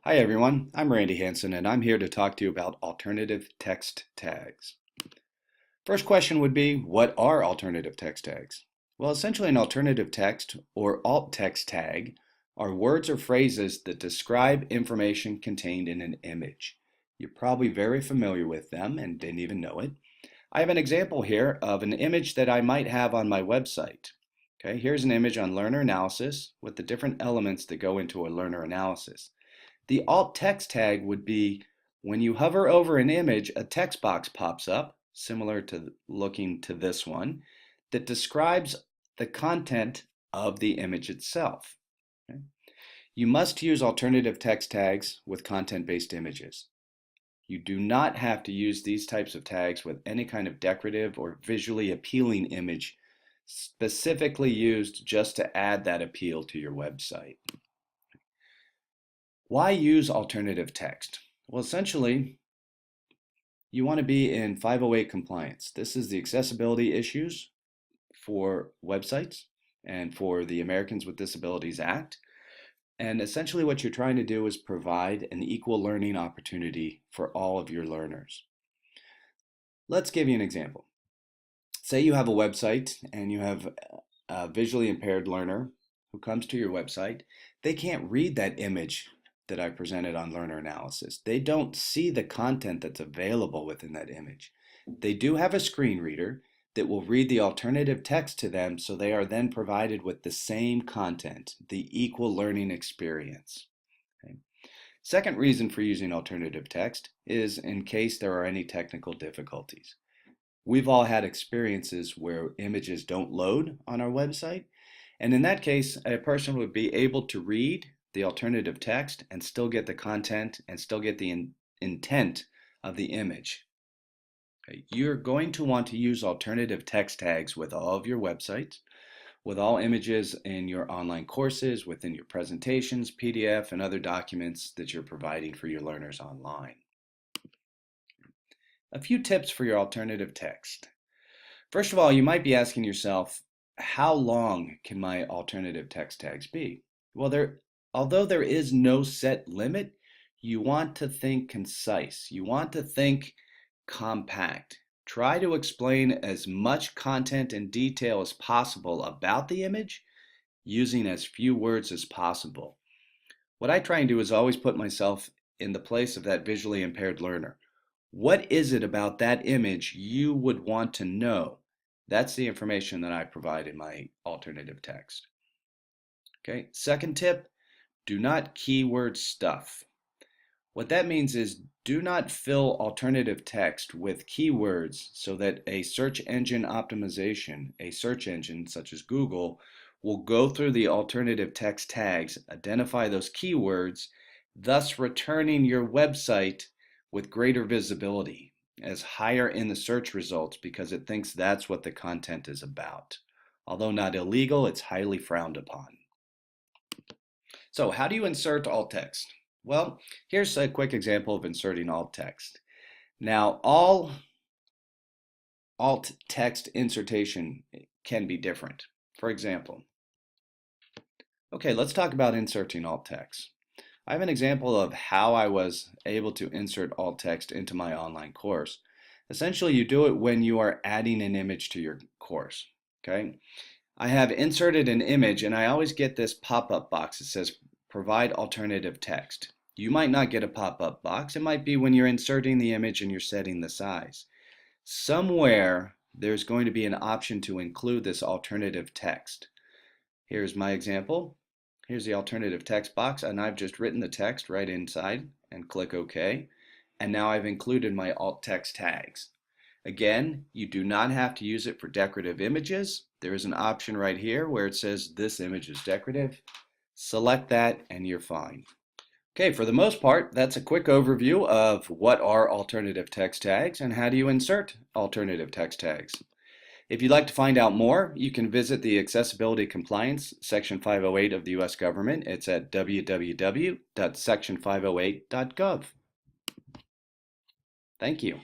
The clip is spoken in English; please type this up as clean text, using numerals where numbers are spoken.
Hi everyone, I'm Randy Hansen and I'm here to talk to you about alternative text tags. First question would be, what are alternative text tags? Well, essentially an alternative text or alt text tag are words or phrases that describe information contained in an image. You're probably very familiar with them and didn't even know it. I have an example here of an image that I might have on my website. Okay, here's an image on learner analysis with the different elements that go into a learner analysis. The alt text tag would be when you hover over an image, a text box pops up, similar to looking to this one, that describes the content of the image itself. Okay? You must use alternative text tags with content-based images. You do not have to use these types of tags with any kind of decorative or visually appealing image specifically used just to add that appeal to your website. Why use alternative text? Well, essentially, you want to be in 508 compliance. This is the accessibility issues for websites and for the Americans with Disabilities Act. And essentially what you're trying to do is provide an equal learning opportunity for all of your learners. Let's give you an example. Say you have a website and you have a visually impaired learner who comes to your website. They can't read that image that I presented on learner analysis. They don't see the content that's available within that image. They do have a screen reader that will read the alternative text to them, so they are then provided with the same content, the equal learning experience. Okay. Second reason for using alternative text is in case there are any technical difficulties. We've all had experiences where images don't load on our website, and in that case, a person would be able to read the alternative text and still get the content and still get the intent of the image. Okay. You're going to want to use alternative text tags with all of your websites, with all images in your online courses, within your presentations, PDF, and other documents that you're providing for your learners online. A few tips for your alternative text. First of all, you might be asking yourself, how long can my alternative text tags be? Well, although there is no set limit, you want to think concise. You want to think compact. Try to explain as much content and detail as possible about the image using as few words as possible. What I try and do is always put myself in the place of that visually impaired learner. What is it about that image you would want to know? That's the information that I provide in my alternative text. Okay, second tip, do not keyword stuff. What that means is do not fill alternative text with keywords so that a search engine optimization, a search engine such as Google, will go through the alternative text tags, identify those keywords, thus returning your website with greater visibility as higher in the search results because it thinks that's what the content is about. Although not illegal, it's highly frowned upon. So how do you insert alt text? Well, here's a quick example of inserting alt text. Now, all alt text insertion can be different. For example, okay, let's talk about inserting alt text. I have an example of how I was able to insert alt text into my online course. Essentially, you do it when you are adding an image to your course. Okay, I have inserted an image and I always get this pop-up box that says provide alternative text. You might not get a pop-up box. It might be when you're inserting the image and you're setting the size. Somewhere there's going to be an option to include this alternative text. Here's my example. Here's the alternative text box, and I've just written the text right inside and click OK. And now I've included my alt text tags. Again, you do not have to use it for decorative images. There is an option right here where it says this image is decorative. Select that and you're fine. Okay, for the most part, that's a quick overview of what are alternative text tags and how do you insert alternative text tags. If you'd like to find out more, you can visit the Accessibility Compliance Section 508 of the U.S. government. It's at www.section508.gov. Thank you.